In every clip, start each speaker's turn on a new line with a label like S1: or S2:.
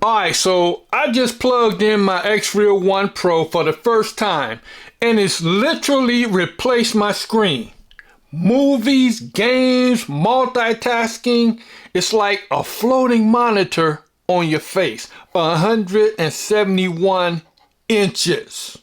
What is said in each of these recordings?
S1: Alright, so I just plugged in my XREAL One Pro for the first time, and it's literally replaced my screen. Movies, games, multitasking, it's like a floating monitor on your face. 171 inches.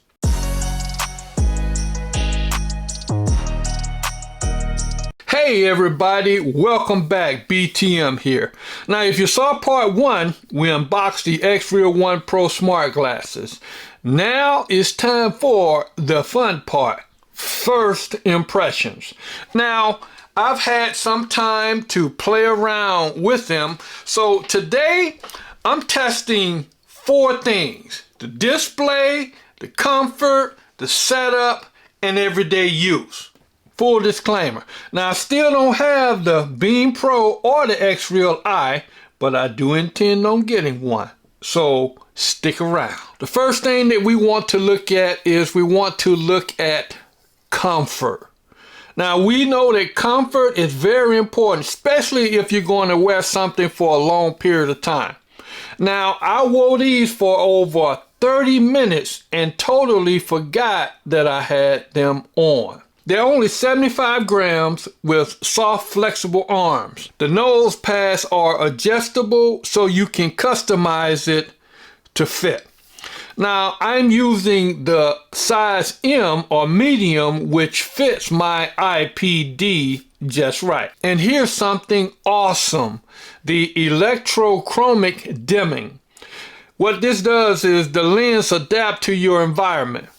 S1: Hey everybody, welcome back. BTM here. Now if you saw part 1, we unboxed the XREAL One Pro smart glasses. Now it's time for the fun part, first impressions. Now I've had some time to play around with them, so today I'm testing 4 things: the display, the comfort, the setup, and everyday use. Full disclaimer, now I still don't have the Beam Pro or the XREAL Eye, but I do intend on getting one, so stick around. The first thing that we want to look at is comfort. Now we know that comfort is very important, especially if you're going to wear something for a long period of time. Now I wore these for over 30 minutes and totally forgot that I had them on. They're only 75 grams with soft, flexible arms. The nose pads are adjustable so you can customize it to fit. Now, I'm using the size M or medium, which fits my IPD just right. And here's something awesome: the Electrochromic dimming. What this does is the lens adapts to your environment.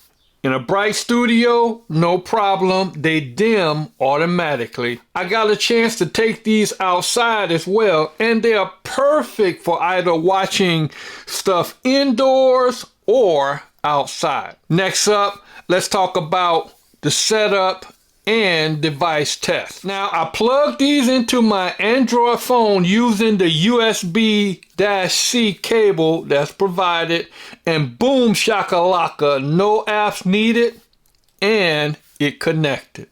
S1: In a bright studio, no problem, they dim automatically. I got a chance to take these outside as well, and they are perfect for either watching stuff indoors or outside. Next up, let's talk about the setup and device test. Now, I plugged these into my Android phone using the USB-C cable that's provided, and boom shakalaka, no apps needed, and it connected.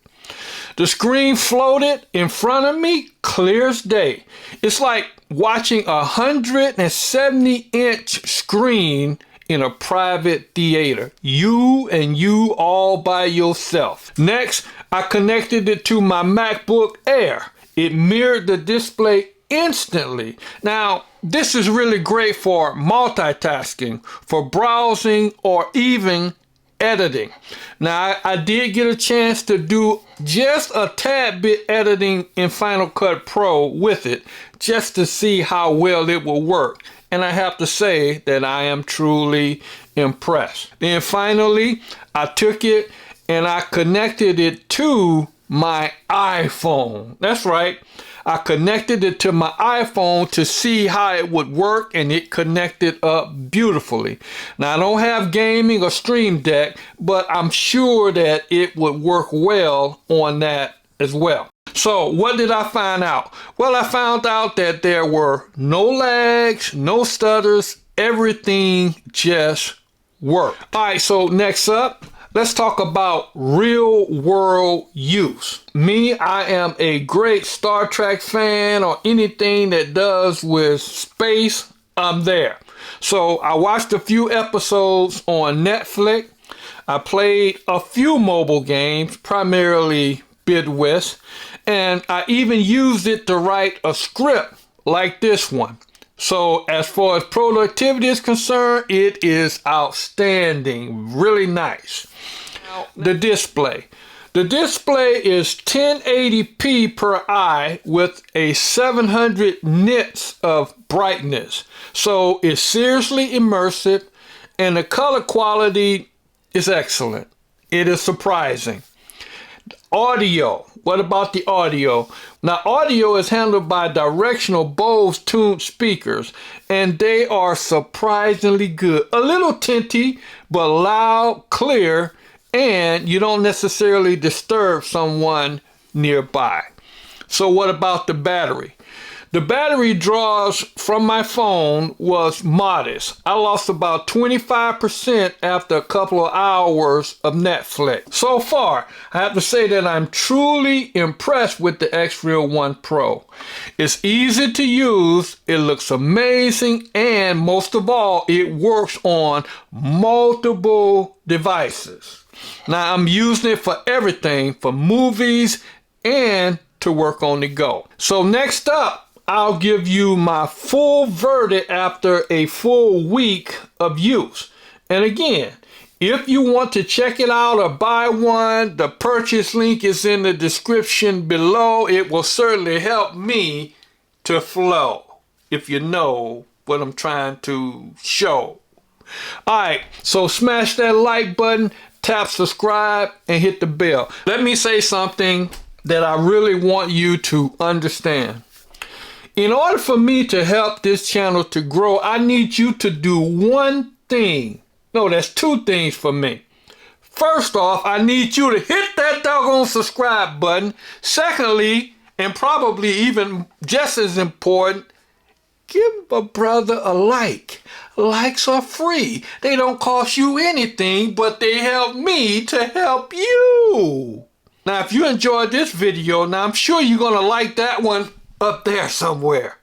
S1: The screen floated in front of me, clear as day. It's like watching a 170-inch screen in a private theater. You and you all by yourself. Next, I connected it to my MacBook Air. It mirrored the display instantly. Now, this is really great for multitasking, for browsing, or even editing. Now, I did get a chance to do just a tad bit editing in Final Cut Pro with it, just to see how well it will work. And I have to say that I am truly impressed. Then finally, I took it and I connected it to my iPhone. That's right. I connected it to my iPhone to see how it would work, and it connected up beautifully. Now, I don't have gaming or Stream Deck, but I'm sure that it would work well on that as well. So what did I find out? Well, I found out that there were no lags, no stutters, everything just worked. All right, so next up, let's talk about real world use. Me, I am a great Star Trek fan, or anything that does with space, I'm there. So I watched a few episodes on Netflix. I played a few mobile games, primarily Bidwest, and I even used it to write a script like this one. So as far as productivity is concerned, it is outstanding, really nice. The display. The display is 1080p per eye with a 700 nits of brightness. So it's seriously immersive, and the color quality is excellent. It is surprising. Audio. What about the audio? Now, audio is handled by directional Bose-tuned speakers, and they are surprisingly good. A little tinty, but loud, clear, and you don't necessarily disturb someone nearby. So what about the battery? The battery draws from my phone was modest. I lost about 25% after a couple of hours of Netflix. So far, I have to say that I'm truly impressed with the XREAL One Pro. It's easy to use, it looks amazing, and most of all, it works on multiple devices. Now, I'm using it for everything, for movies and to work on the go. So next up, I'll give you my full verdict after a full week of use. And again, if you want to check it out or buy one, the purchase link is in the description below. It will certainly help me to flow, if you know what I'm trying to show. Alright, so smash that like button, tap subscribe, and hit the bell. Let me say something that I really want you to understand. In order for me to help this channel to grow, I need you to do one thing. No, that's two things for me. First off, I need you to hit that doggone subscribe button. Secondly, and probably even just as important, give a brother a like. Likes are free. They don't cost you anything, but they help me to help you. Now, if you enjoyed this video, now I'm sure you're going to like that one up there somewhere.